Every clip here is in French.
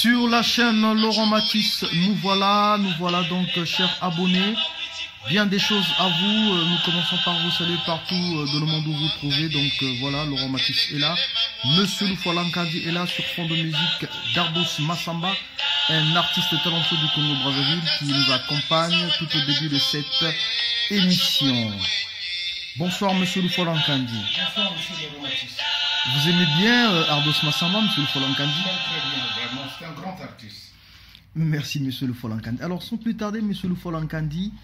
Sur la chaîne Laurent Matisse, nous voilà donc chers abonnés. Bien des choses à vous, nous commençons par vous saluer partout dans le monde où vous trouvez. Donc voilà, Laurent Matisse est là. Monsieur Loufoualankandi est là sur fond de musique d'Ardos Massamba, un artiste talentueux du Congo-Brazzaville qui nous accompagne tout au début de cette émission. Bonsoir Monsieur Loufoualankandi. Bonsoir Monsieur Laurent Matisse. Vous aimez bien Ardos Massamba, Monsieur Loufoualankandi? Très bien, vraiment, c'est un grand artiste. Merci Monsieur Loufoualankandi. Alors sans plus tarder Monsieur Loufoualankandi,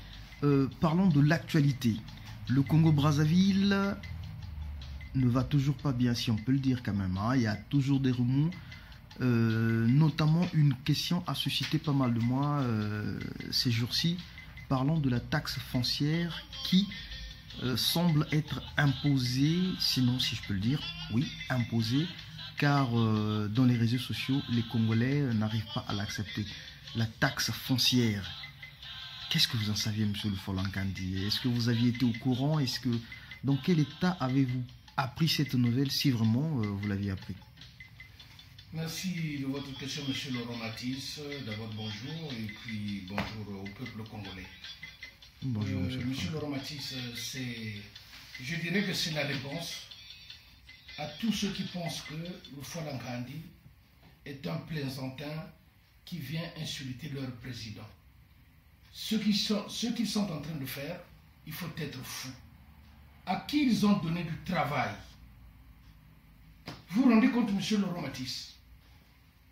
parlons de l'actualité. Le Congo-Brazzaville ne va toujours pas bien, si on peut le dire quand même. Hein. Il y a toujours des remous. Notamment une question a suscité pas mal de moi ces jours-ci. Parlons de la taxe foncière qui semble être imposée, sinon si je peux le dire, oui, imposée, car dans les réseaux sociaux, les Congolais n'arrivent pas à l'accepter. La taxe foncière. Qu'est-ce que vous en saviez, Monsieur Loufoualankandi? Est-ce que vous aviez été au courant? Dans quel état avez-vous appris cette nouvelle, si vraiment vous l'aviez appris? Merci de votre question, Monsieur Laurent Matisse. D'abord, bonjour, et puis bonjour au peuple congolais. Bonjour, Monsieur Laurent Matisse, je dirais que c'est la réponse à tous ceux qui pensent que Loufoualankandi est un plaisantin qui vient insulter leur président. Ce qu'ils sont en train de faire, il faut être fou. À qui ils ont donné du travail? Vous vous rendez compte, Monsieur Laurent Matisse,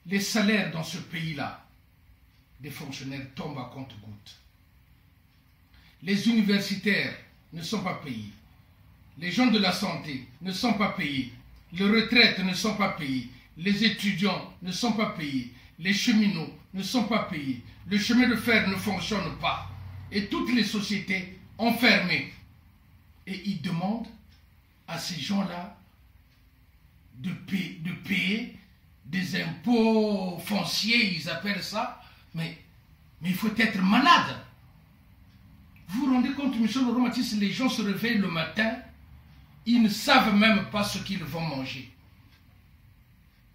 les salaires dans ce pays-là, des fonctionnaires tombent à compte-gouttes. Les universitaires ne sont pas payés. Les gens de la santé ne sont pas payés. Les retraites ne sont pas payées. Les étudiants ne sont pas payés. Les cheminots ne sont pas payés. Le chemin de fer ne fonctionne pas. Et toutes les sociétés ont fermé. Et ils demandent à ces gens-là de payer des impôts fonciers, ils appellent ça. Mais il faut être malade. Vous vous rendez compte, Monsieur Laurent Matisse, les gens se réveillent le matin, ils ne savent même pas ce qu'ils vont manger.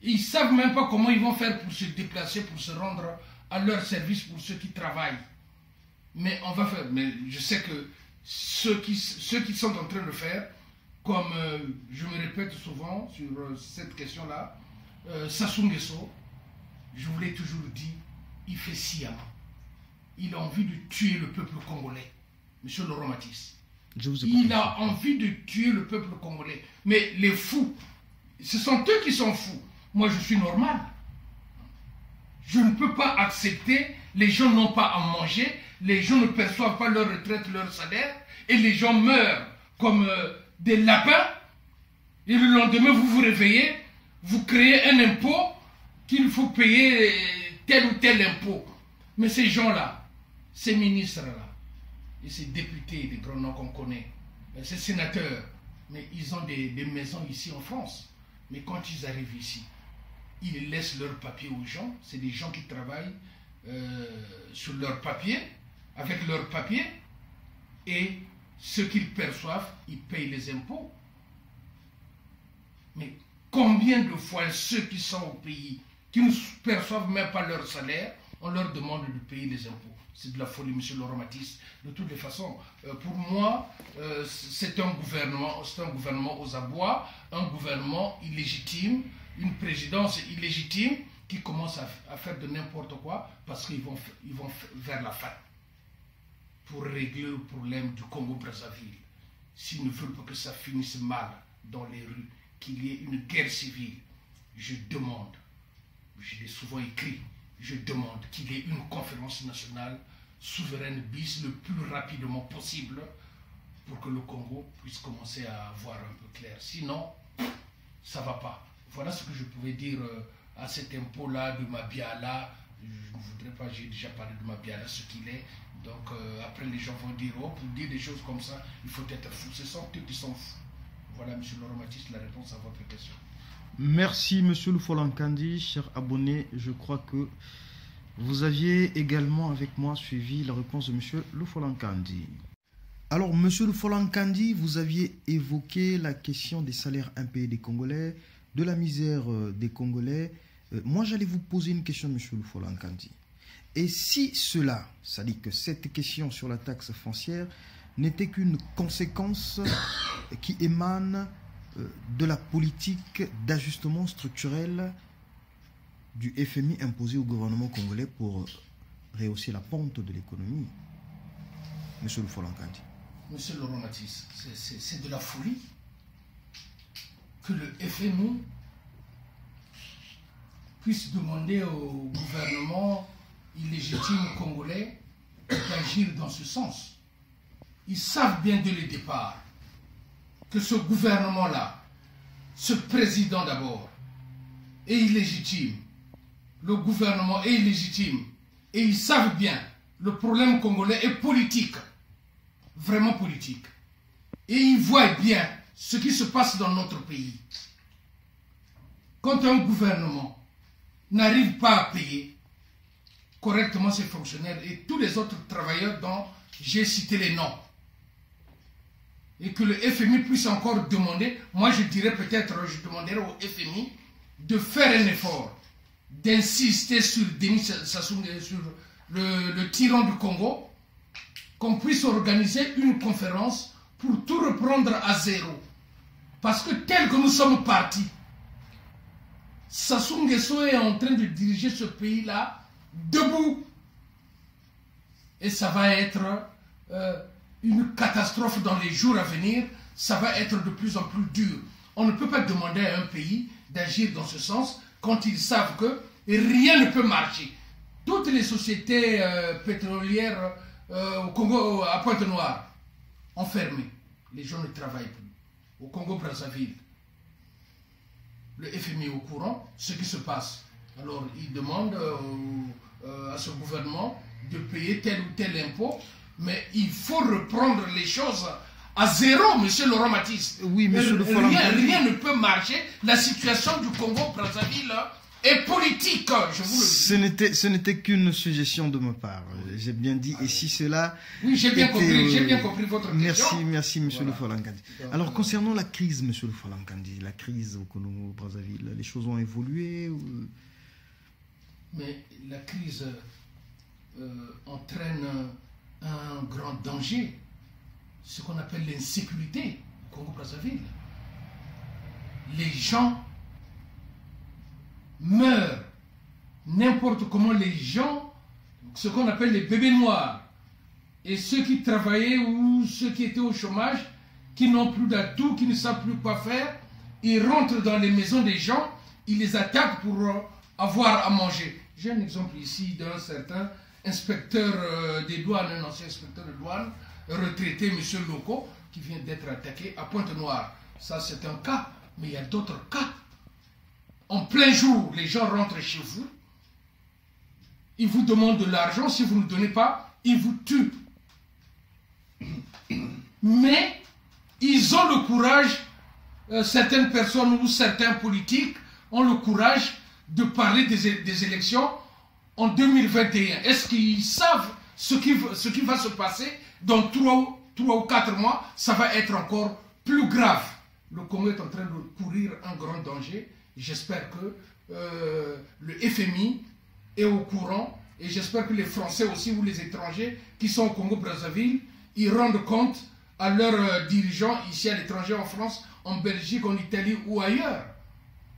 Ils ne savent même pas comment ils vont faire pour se déplacer, pour se rendre à leur service pour ceux qui travaillent. Mais on va faire. Mais je sais que ceux qui sont en train de faire, comme je me répète souvent sur cette question-là, Sassou Nguesso, je vous l'ai toujours dit, il fait sciemment. Il a envie de tuer le peuple congolais, Monsieur Laurent Matisse. Il a envie de tuer le peuple congolais. Mais les fous, ce sont eux qui sont fous. Moi, je suis normal. Je ne peux pas accepter, les gens n'ont pas à manger, les gens ne perçoivent pas leur retraite, leur salaire, et les gens meurent comme des lapins, et le lendemain, vous vous réveillez, vous créez un impôt qu'il faut payer tel ou tel impôt. Mais ces gens-là, ces ministres-là, et ces députés, des grands noms qu'on connaît, ces sénateurs, mais ils ont des maisons ici en France. Mais quand ils arrivent ici, ils laissent leurs papiers aux gens. C'est des gens qui travaillent sur leurs papiers, avec leurs papiers, et ce qu'ils perçoivent, ils payent les impôts. Mais combien de fois ceux qui sont au pays, qui ne perçoivent même pas leur salaire, on leur demande de payer les impôts? C'est de la folie, Monsieur Laurent Matisse. De toutes les façons, pour moi, c'est un gouvernement aux abois, un gouvernement illégitime, une présidence illégitime qui commence à faire de n'importe quoi parce qu'ils vont vers la fin pour régler le problème du Congo-Brazzaville. S'ils ne veulent pas que ça finisse mal dans les rues, qu'il y ait une guerre civile, je demande, je l'ai souvent écrit, je demande qu'il y ait une conférence nationale souveraine bis le plus rapidement possible pour que le Congo puisse commencer à voir un peu clair. Sinon, ça ne va pas. Voilà ce que je pouvais dire à cet impôt-là de Mabiala. Je ne voudrais pas, j'ai déjà parlé de Mabiala, ce qu'il est. Donc après les gens vont dire, oh, pour dire des choses comme ça, il faut être fou. Ce sont eux qui sont fous. Voilà, Monsieur Laurent Matisse, la réponse à votre question. Merci, Monsieur Loufoualankandi, cher abonné. Je crois que vous aviez également avec moi suivi la réponse de Monsieur Loufoualankandi. Alors, Monsieur Loufoualankandi, vous aviez évoqué la question des salaires impayés des Congolais, de la misère des Congolais, Moi, j'allais vous poser une question, M. Lufolankandi. Et si cela, c'est-à-dire que cette question sur la taxe foncière n'était qu'une conséquence qui émane de la politique d'ajustement structurel du FMI imposé au gouvernement congolais pour rehausser la pente de l'économie, M. Lufolankandi. Monsieur Laurent Matisse, c'est de la folie que le FMI puisse demander au gouvernement illégitime congolais d'agir dans ce sens. Ils savent bien dès le départ que ce gouvernement-là, ce président d'abord, est illégitime. Le gouvernement est illégitime. Et ils savent bien, le problème congolais est politique. Vraiment politique. Et ils voient bien ce qui se passe dans notre pays. Quand un gouvernement n'arrive pas à payer correctement ses fonctionnaires et tous les autres travailleurs dont j'ai cité les noms, et que le FMI puisse encore demander, moi je dirais peut-être, je demanderai au FMI de faire un effort, d'insister sur Denis Sassou Nguesso, sur le tyran du Congo, qu'on puisse organiser une conférence pour tout reprendre à zéro. Parce que tel que nous sommes partis, Sassou Nguesso est en train de diriger ce pays-là debout. Et ça va être une catastrophe dans les jours à venir. Ça va être de plus en plus dur. On ne peut pas demander à un pays d'agir dans ce sens quand ils savent que rien ne peut marcher. Toutes les sociétés pétrolières au Congo, à Pointe-Noire, ont fermé. Les gens ne travaillent plus. Au Congo-Brazzaville, le FMI est au courant, ce qui se passe. Alors, il demande à ce gouvernement de payer tel ou tel impôt, mais il faut reprendre les choses à zéro, monsieur Laurent Matisse. Oui, monsieur le rien ne peut marcher. La situation du Congo-Brazzaville est politique, je vous le dis. Ce n'était qu'une suggestion de ma part. J'ai bien dit, et si cela... Oui, j'ai bien compris votre question. Merci, monsieur Lufolankandi. Alors, concernant la crise, monsieur Lufolankandi, la crise au Congo-Brazzaville, les choses ont évolué Mais la crise entraîne un grand danger, ce qu'on appelle l'insécurité au Congo-Brazzaville. Les gens meurent n'importe comment, les gens, ce qu'on appelle les bébés noirs, et ceux qui travaillaient ou ceux qui étaient au chômage, qui n'ont plus d'atout, qui ne savent plus quoi faire, ils rentrent dans les maisons des gens, ils les attaquent pour avoir à manger. J'ai un exemple ici d'un certain inspecteur des douanes, un ancien inspecteur de douane, retraité, M. Loko, qui vient d'être attaqué à Pointe-Noire. Ça, c'est un cas, mais il y a d'autres cas. En plein jour, les gens rentrent chez vous, ils vous demandent de l'argent, si vous ne donnez pas, ils vous tuent. Mais ils ont le courage, certaines personnes ou certains politiques ont le courage de parler des élections en 2021. Est-ce qu'ils savent ce qui va se passer dans 3 ou 4 mois? Ça va être encore plus grave. Le Congo est en train de courir un grand danger. J'espère que le FMI est au courant et j'espère que les Français aussi ou les étrangers qui sont au Congo-Brazzaville, ils rendent compte à leurs dirigeants ici à l'étranger, en France, en Belgique, en Italie ou ailleurs.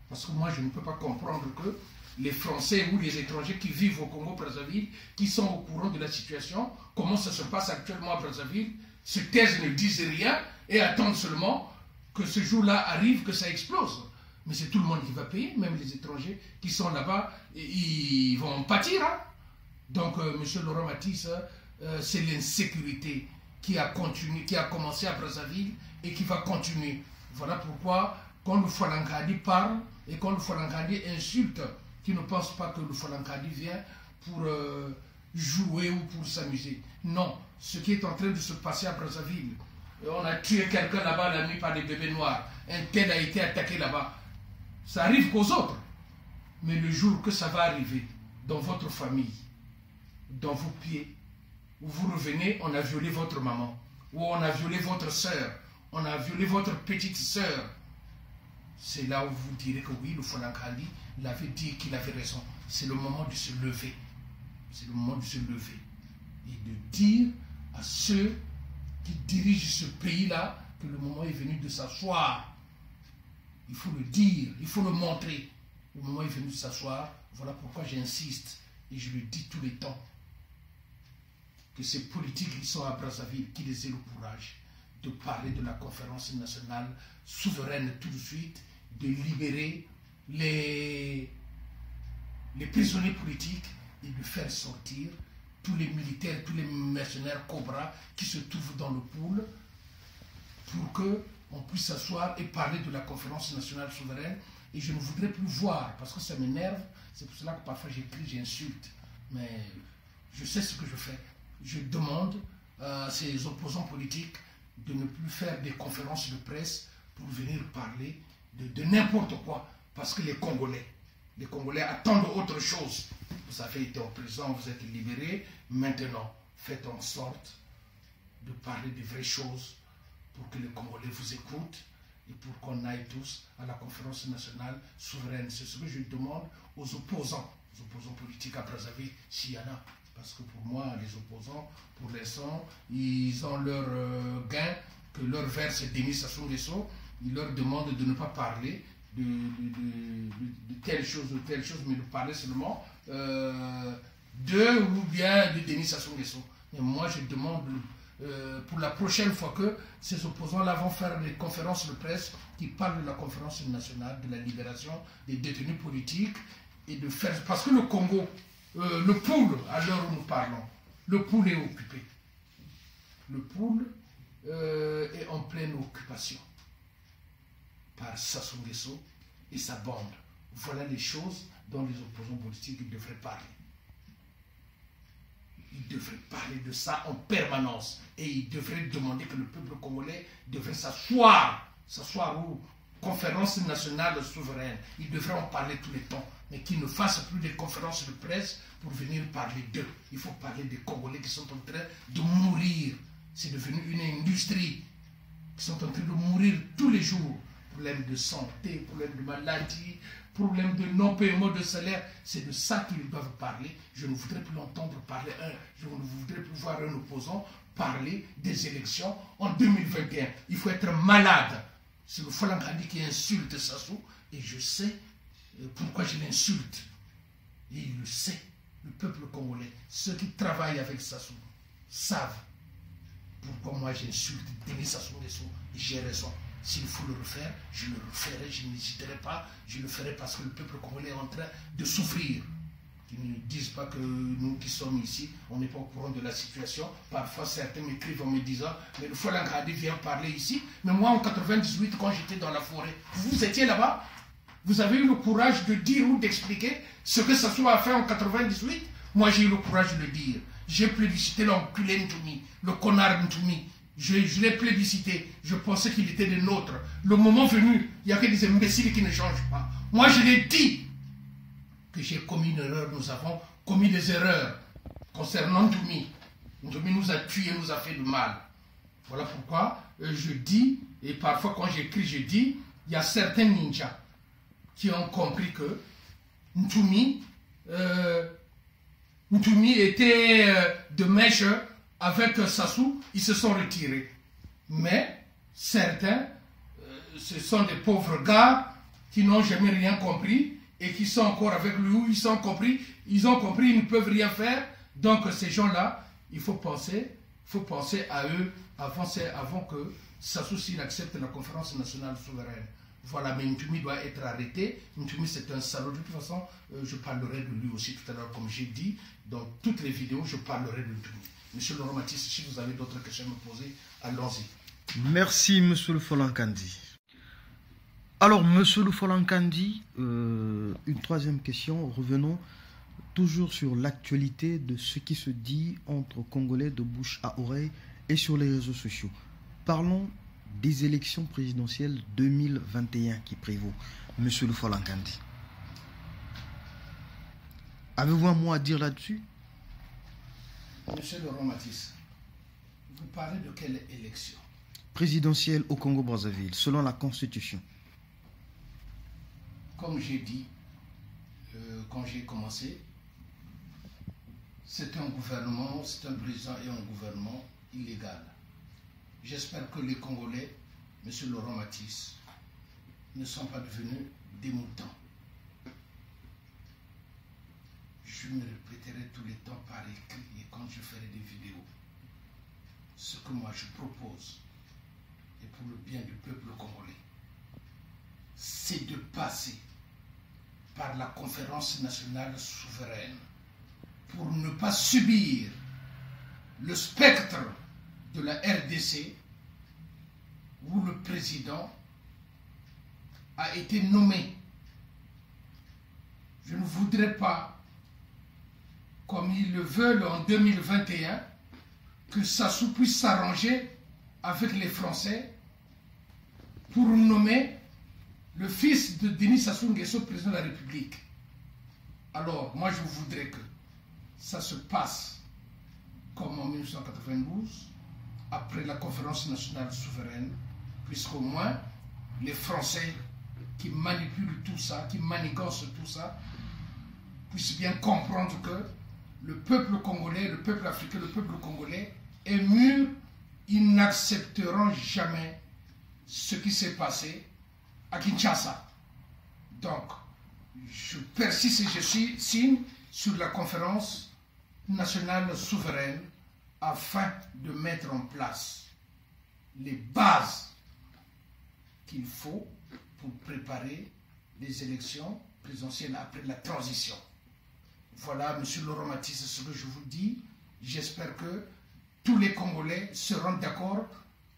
Parce que moi, je ne peux pas comprendre que les Français ou les étrangers qui vivent au Congo-Brazzaville, qui sont au courant de la situation, comment ça se passe actuellement à Brazzaville, se taisent et ne disent rien et attendent seulement que ce jour-là arrive, que ça explose. Mais c'est tout le monde qui va payer, même les étrangers qui sont là-bas, ils vont en pâtir. Hein? Donc, M. Laurent Matisse, c'est l'insécurité qui a commencé à Brazzaville et qui va continuer. Voilà pourquoi, quand le Folankadi parle et quand le Folankadi insulte, qui ne pense pas que le Folankadi vient pour jouer ou pour s'amuser. Non, ce qui est en train de se passer à Brazzaville, on a tué quelqu'un là-bas la nuit par des bébés noirs, un tel a été attaqué là-bas. Ça arrive qu'aux autres. Mais le jour que ça va arriver dans votre famille, dans vos pieds, où vous revenez, on a violé votre maman, ou on a violé votre soeur, on a violé votre petite soeur, c'est là où vous direz que oui, le Folankandi l'avait dit qu'il avait raison. C'est le moment de se lever. C'est le moment de se lever. Et de dire à ceux qui dirigent ce pays-là que le moment est venu de s'asseoir. Il faut le dire, il faut le montrer. Le moment est venu de s'asseoir. Voilà pourquoi j'insiste, et je le dis tous les temps, que ces politiques qui sont à Brazzaville, qu'ils aient le courage de parler de la conférence nationale souveraine tout de suite, de libérer les prisonniers politiques et de faire sortir tous les militaires, tous les mercenaires Cobra qui se trouvent dans le pool pour qu'on puisse s'asseoir et parler de la conférence nationale souveraine. Et je ne voudrais plus voir, parce que ça m'énerve, c'est pour cela que parfois j'écris, j'insulte, mais je sais ce que je fais. Je demande à ces opposants politiques de ne plus faire des conférences de presse pour venir parler de n'importe quoi, parce que les Congolais attendent autre chose. Vous avez été en prison, vous êtes libérés, maintenant faites en sorte de parler des vraies choses pour que les Congolais vous écoutent et pour qu'on aille tous à la conférence nationale souveraine. C'est ce que je demande aux opposants politiques à Brazzaville, s'il y en a. Parce que pour moi, les opposants, pour l'instant, ils ont leur gain, que leur verse Denis Sassou Nguesso, ils leur demandent de ne pas parler de telle chose ou telle chose, mais de parler seulement de ou bien de Denis Sassou Nguesso. Et moi, je demande pour la prochaine fois que ces opposants-là vont faire des conférences de presse qui parlent de la conférence nationale, de la libération des détenus politiques et de faire... Parce que le Congo, le pool, à l'heure où nous parlons, le pool est occupé. Le pool est en pleine occupation par Sassou Nguesso et sa bande. Voilà les choses dont les opposants politiques devraient parler. Ils devraient parler de ça en permanence. Et ils devraient demander que le peuple congolais devrait s'asseoir aux conférences nationales souveraines. Ils devraient en parler tous les temps. Mais qu'ils ne fassent plus des conférences de presse pour venir parler d'eux. Il faut parler des Congolais qui sont en train de mourir. C'est devenu une industrie. Qui sont en train de mourir tous les jours. Problème de santé, problème de maladie, problème de non-paiement de salaire. C'est de ça qu'ils doivent parler. Je ne voudrais plus entendre parler je ne voudrais plus voir un opposant parler des élections en 2021. Il faut être malade. C'est le Folankandi qui insulte Sassou et je sais pourquoi je l'insulte. Et il le sait. Le peuple congolais, ceux qui travaillent avec Sassou, savent pourquoi moi j'insulte Denis Sassou Nguesso et j'ai raison. S'il faut le refaire, je le referai, je n'hésiterai pas, je le ferai parce que le peuple congolais est en train de souffrir. Qu'ils ne disent pas que nous qui sommes ici, on n'est pas au courant de la situation. Parfois certains m'écrivent en me disant, mais le Folankandi vient parler ici. Mais moi en 98, quand j'étais dans la forêt, vous étiez là-bas, vous avez eu le courage de dire ou d'expliquer ce que Sassou a fait en 98. Moi j'ai eu le courage de le dire. J'ai plébiscité l'enculé Ntoumi, le connard Ntoumi. Je l'ai plébiscité, je pensais qu'il était des nôtres. Le moment venu, il n'y a que des imbéciles qui ne changent pas. Moi, je l'ai dit que j'ai commis une erreur, nous avons commis des erreurs concernant Ntoumi. Ntoumi nous a tués, nous a fait du mal. Voilà pourquoi je dis, et parfois quand j'écris, je dis, il y a certains ninjas qui ont compris que Ntoumi était de mèche avec Sassou, ils se sont retirés. Mais certains, ce sont des pauvres gars qui n'ont jamais rien compris et qui sont encore avec lui, ils ont compris, ils ne peuvent rien faire. Donc ces gens-là, il faut penser à eux avant que Sassou s'il accepte la conférence nationale souveraine. Voilà, mais Ntoumi doit être arrêté. Ntoumi c'est un salaud. De toute façon, je parlerai de lui aussi tout à l'heure, comme j'ai dit. Dans toutes les vidéos, je parlerai de Ntoumi. Monsieur le Romatiste, si vous avez d'autres questions à me poser, allons-y. Merci, monsieur le Folankandi. Alors, monsieur le Folankandi, une troisième question. Revenons toujours sur l'actualité de ce qui se dit entre Congolais de bouche à oreille et sur les réseaux sociaux. Parlons des élections présidentielles 2021 qui prévaut, monsieur le Folankandi. Avez-vous un mot à dire là-dessus? Monsieur le Romatis, vous parlez de quelle élection? Présidentielle au Congo-Brazzaville, selon la Constitution. comme j'ai dit quand j'ai commencé, c'est un gouvernement, c'est un président et un gouvernement illégal. J'espère que les Congolais, M. Laurent Matisse, ne sont pas devenus des moutons. Je me répéterai tous les temps par écrit et quand je ferai des vidéos. Ce que moi je propose, et pour le bien du peuple congolais, c'est de passer par la conférence nationale souveraine pour ne pas subir le spectre de la RDC où le président a été nommé. Je ne voudrais pas, comme ils le veulent en 2021, que Sassou puisse s'arranger avec les Français pour nommer le fils de Denis Sassou Nguesso président de la République. Alors, moi je voudrais que ça se passe comme en 1992, après la conférence nationale souveraine, puisqu'au moins les Français qui manipulent tout ça, qui manigancent tout ça, puissent bien comprendre que le peuple congolais, le peuple africain, le peuple congolais est mûr. Ils n'accepteront jamais ce qui s'est passé à Kinshasa. Donc, je persiste et je signe sur la conférence nationale souveraine afin de mettre en place les bases qu'il faut pour préparer les élections présidentielles après la transition. Voilà, M. Laurent Matisse, ce que je vous dis. J'espère que tous les Congolais seront d'accord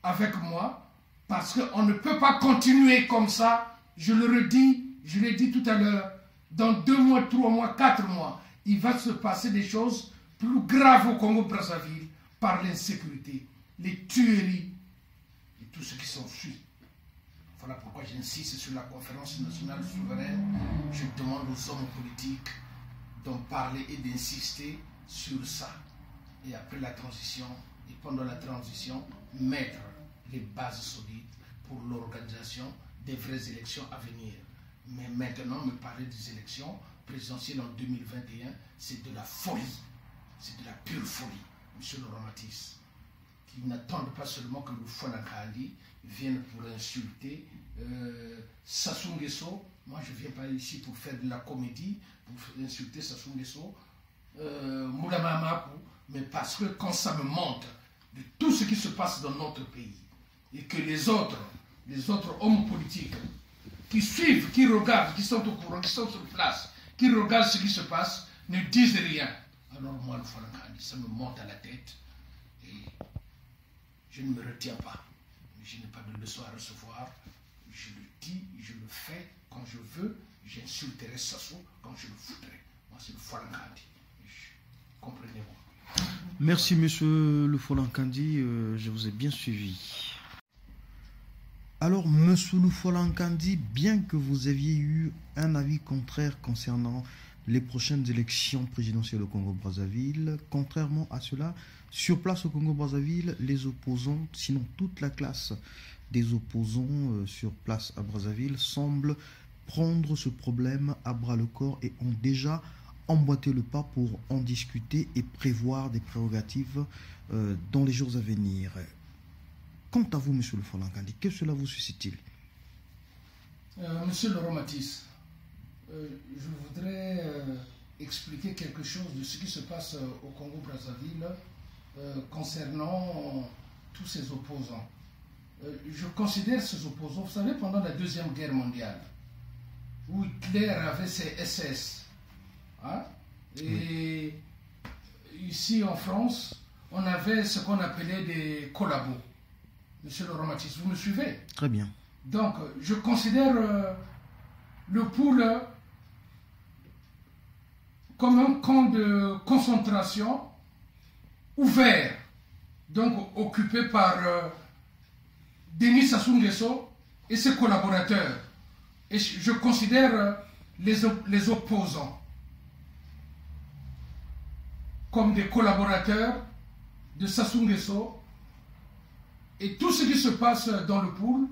avec moi parce qu'on ne peut pas continuer comme ça. Je le redis, je l'ai dit tout à l'heure, dans 2 mois, 3 mois, 4 mois, il va se passer des choses plus graves au Congo-Brazzaville par l'insécurité, les tueries et tout ce qui s'ensuit. Voilà pourquoi j'insiste sur la conférence nationale souveraine. Je demande aux hommes politiques d'en parler et d'insister sur ça. Et après la transition, et pendant la transition, mettre les bases solides pour l'organisation des vraies élections à venir. Mais maintenant, me parler des élections présidentielles en 2021, c'est de la folie. C'est de la pure folie, M. Laurent Matisse. Qui n'attendent pas seulement que le Fouanankandi vienne pour insulter Sassou Nguesso. Moi, je ne viens pas ici pour faire de la comédie, pour insulter Sassou Nguesso, Moula Mamapou, mais parce que quand ça me montre de tout ce qui se passe dans notre pays, et que les autres hommes politiques qui suivent, qui regardent, qui sont au courant, qui sont sur place, qui regardent ce qui se passe, ne disent rien. Alors moi, le Fouanankandi, ça me monte à la tête et je ne me retiens pas. Je n'ai pas de leçon à recevoir. Je le dis, je le fais quand je veux. J'insulterai Sassou quand je le voudrais. Moi, c'est le Fouanankandi. Comprenez-vous. Merci, monsieur le Fouanankandi. Je vous ai bien suivi. Alors, monsieur le Fouanankandi, bien que vous aviez eu un avis contraire concernant les prochaines élections présidentielles au Congo-Brazzaville, contrairement à cela, sur place au Congo-Brazzaville, les opposants, sinon toute la classe des opposants sur place à Brazzaville, semblent prendre ce problème à bras-le-corps et ont déjà emboîté le pas pour en discuter et prévoir des prérogatives dans les jours à venir. Quant à vous, monsieur le Fouanankandi, que cela vous suscite-t-il? Monsieur Laurent Matisse, je voudrais expliquer quelque chose de ce qui se passe au Congo-Brazzaville concernant tous ces opposants. Je considère ces opposants, vous savez, pendant la Deuxième Guerre mondiale, où Hitler avait ses SS, hein, et ici en France, on avait ce qu'on appelait des collabos. Monsieur Laurent Matisse, vous me suivez? Très bien. Donc, je considère le pool comme un camp de concentration ouvert, donc occupé par Denis Sassou Nguesso et ses collaborateurs. Et je considère les opposants comme des collaborateurs de Sassou Nguesso. Et tout ce qui se passe dans le pool,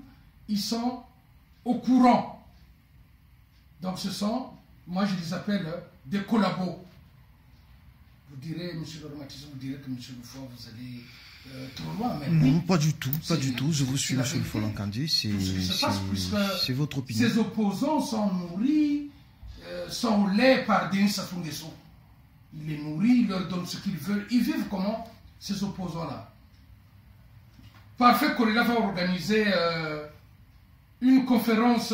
ils sont au courant Donc ce sont, moi je les appelle des collabos. Vous direz, monsieur le Romatisme, vous direz que monsieur Le Fort, vous allez trop loin. Mais non, pas du tout, pas du tout. Je vous suis, monsieur Le Fort-Lankandi. C'est votre opinion. Ces opposants sont nourris, sont lait par Denis Sassou Nguesso. Il les nourrit, il leur donne ce qu'ils veulent. Ils vivent comment, ces opposants-là? Parfait Kolela va organiser une conférence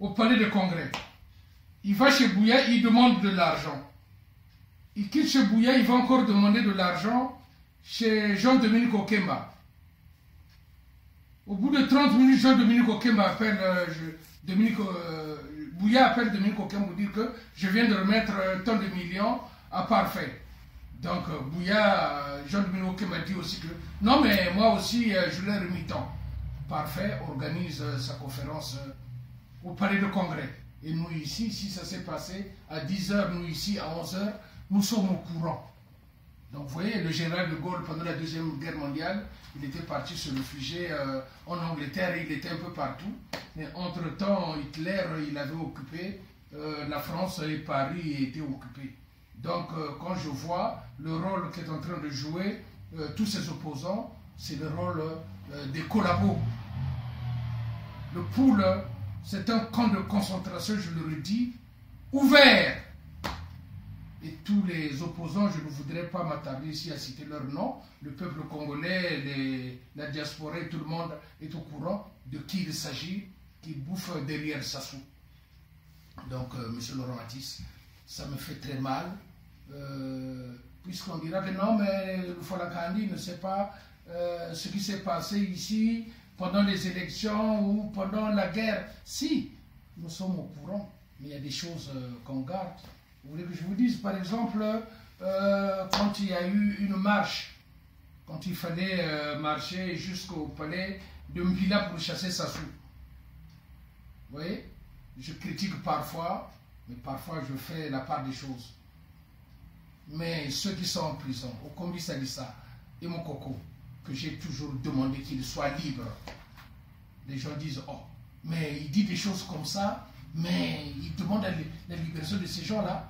au Palais de Congrès. Il va chez Bouya, il demande de l'argent. Il quitte chez Bouya, il va encore demander de l'argent chez Jean-Dominique Okemba. Au bout de 30 minutes, Jean-Dominique Okemba appelle Bouya appelle Dominique Okemba pour dire que je viens de remettre tant de millions à Parfait. Donc Bouya, Jean-Dominique Okemba dit aussi que non mais moi aussi je l'ai remis tant. Parfait organise sa conférence au Palais de Congrès. Et nous ici, si ça s'est passé à 10h, nous ici à 11h, nous sommes au courant. Donc vous voyez, le général de Gaulle, pendant la Deuxième Guerre mondiale, il était parti se réfugier en Angleterre, il était un peu partout. Mais entre-temps, Hitler, il avait occupé la France et Paris était occupé. Donc quand je vois le rôle qu'est en train de jouer tous ces opposants, c'est le rôle des collabos. Le pool, c'est un camp de concentration, je le redis, ouvert. Et tous les opposants, je ne voudrais pas m'attarder ici à citer leur nom, le peuple congolais, la diaspora, tout le monde est au courant de qui il s'agit, qui bouffe derrière Sassou. Donc, monsieur Laurent Matisse, ça me fait très mal, puisqu'on dira que non, mais le Fort-Lankandi ne sait pas ce qui s'est passé ici pendant les élections ou pendant la guerre. Si, nous sommes au courant, mais il y a des choses qu'on garde. Vous voulez que je vous dise, par exemple, quand il y a eu une marche, quand il fallait marcher jusqu'au palais de Mbila pour chasser Sassou. Vous voyez, je critique parfois, mais parfois je fais la part des choses. Mais ceux qui sont en prison, Okombi Salissa et Mokoko, que j'ai toujours demandé qu'ils soient libres, les gens disent, oh, mais il dit des choses comme ça, mais il demande la libération de ces gens-là.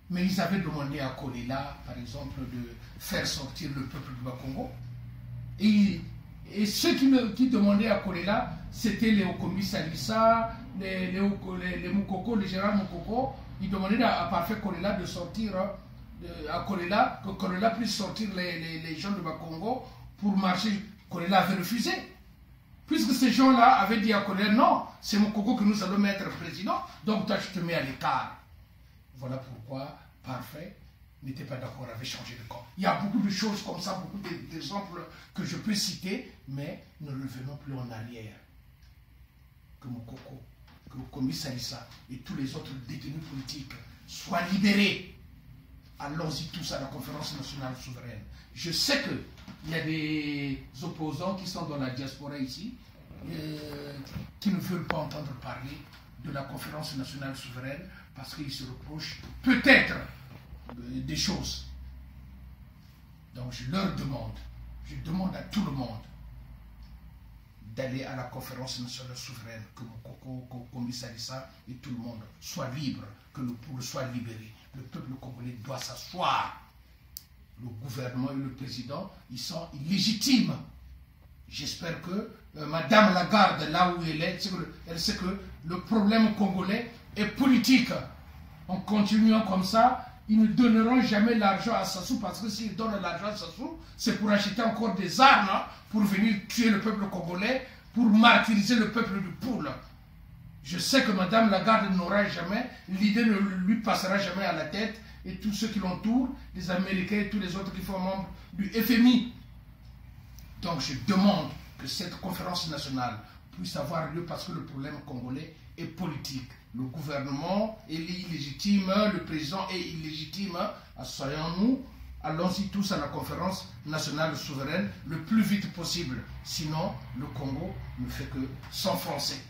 Mais ils avaient demandé à Kolela, par exemple, de faire sortir le peuple du Bas-Congo. Et ceux qui demandaient à Kolela, c'était les Okombi Salissa, les Moukoko, les général Moukoko. Ils demandaient à Parfait Kolela de sortir, à Kolela, que Kolela puisse sortir les gens du Bas-Congo pour marcher. Kolela avait refusé. Puisque ces gens-là avaient dit à Kolela, non, c'est Moukoko que nous allons mettre président, donc toi je te mets à l'écart. Voilà pourquoi Parfait n'était pas d'accord avec changer de camp. Il y a beaucoup de choses comme ça, beaucoup d'exemples que je peux citer, mais ne revenons plus en arrière. Que Moukoko, que Okombi Salissa et tous les autres détenus politiques soient libérés. Allons-y tous à la conférence nationale souveraine. Je sais qu'il y a des opposants qui sont dans la diaspora ici, qui ne veulent pas entendre parler de la conférence nationale souveraine parce qu'ils se reprochent peut-être des choses. Donc je leur demande, je demande à tout le monde d'aller à la conférence nationale souveraine, que Mokoko, Okombi Salissa et tout le monde soient libres, que le peuple soit libéré. Le peuple congolais doit s'asseoir. Le gouvernement et le président, ils sont illégitimes. J'espère que Madame Lagarde, là où elle est, elle sait que le problème congolais est politique. En continuant comme ça, ils ne donneront jamais l'argent à Sassou, parce que s'ils donnent l'argent à Sassou, c'est pour acheter encore des armes, hein, pour venir tuer le peuple congolais, pour martyriser le peuple du Poule. Je sais que Madame Lagarde n'aura jamais, l'idée ne lui passera jamais à la tête, et tous ceux qui l'entourent, les Américains et tous les autres qui font membre du FMI. Donc je demande que cette conférence nationale puisse avoir lieu parce que le problème congolais est politique. Le gouvernement est illégitime, le président est illégitime. Soyons-nous, allons-y tous à la conférence nationale souveraine le plus vite possible. Sinon, le Congo ne fait que s'enfoncer.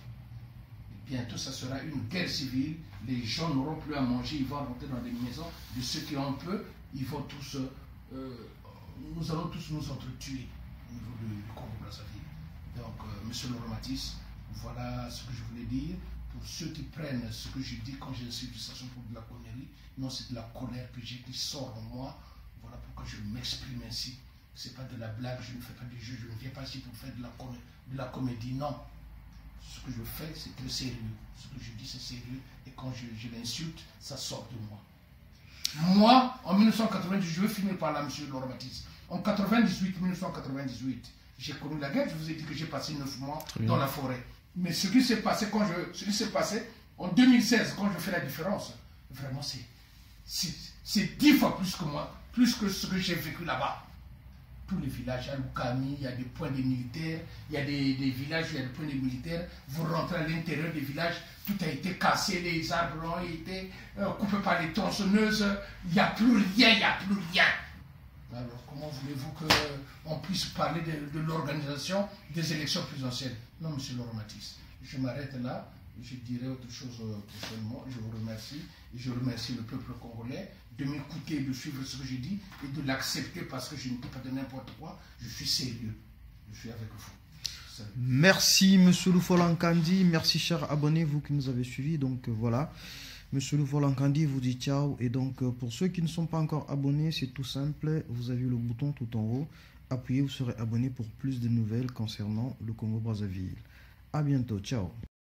Bientôt, ça sera une guerre civile. Les gens n'auront plus à manger, ils vont rentrer dans des maisons de ceux qui ont peu. Ils vont tous, nous allons tous nous entretuer au niveau du Congo-Brazzaville. Donc, monsieur Laurent Matisse, voilà ce que je voulais dire pour ceux qui prennent ce que je dis quand je suis de façon pour de la connerie, non, c'est de la colère que j'ai qui sort de moi. Voilà pourquoi je m'exprime ainsi. C'est pas de la blague, je ne fais pas du jeu, je ne viens pas ici pour faire de la comédie, non. Ce que je fais, c'est très sérieux. Ce que je dis, c'est sérieux. Et quand je l'insulte, ça sort de moi. Moi, en 1998, je veux finir par là, M. Laurent Baptiste. En 1998, j'ai connu la guerre. Je vous ai dit que j'ai passé 9 mois dans la forêt. Mais ce qui s'est passé en 2016, quand je fais la différence, vraiment, c'est 10 fois plus que moi, plus que ce que j'ai vécu là-bas. Tous les villages, à Loukami, il y a des points de militaires, il y a des villages où il y a des points de militaires. Vous rentrez à l'intérieur des villages, tout a été cassé, les arbres ont été coupés par les tronçonneuses. Il n'y a plus rien, il n'y a plus rien. Alors, comment voulez-vous qu'on puisse parler de l'organisation des élections présidentielles? Non, M. Laurent Baptiste, je m'arrête là. Je dirai autre chose prochainement. Je vous remercie. Et je remercie le peuple congolais de m'écouter, de suivre ce que je dis et de l'accepter parce que je ne peux pas de n'importe quoi. Je suis sérieux. Je suis avec vous. Salut. Merci, Monsieur Loufolankandi. Merci, chers abonnés, vous qui nous avez suivis. Donc voilà, Monsieur Loufolankandi vous dit ciao. Et donc, pour ceux qui ne sont pas encore abonnés, c'est tout simple. Vous avez le bouton tout en haut. Appuyez, vous serez abonné pour plus de nouvelles concernant le Congo-Brazzaville. À bientôt. Ciao.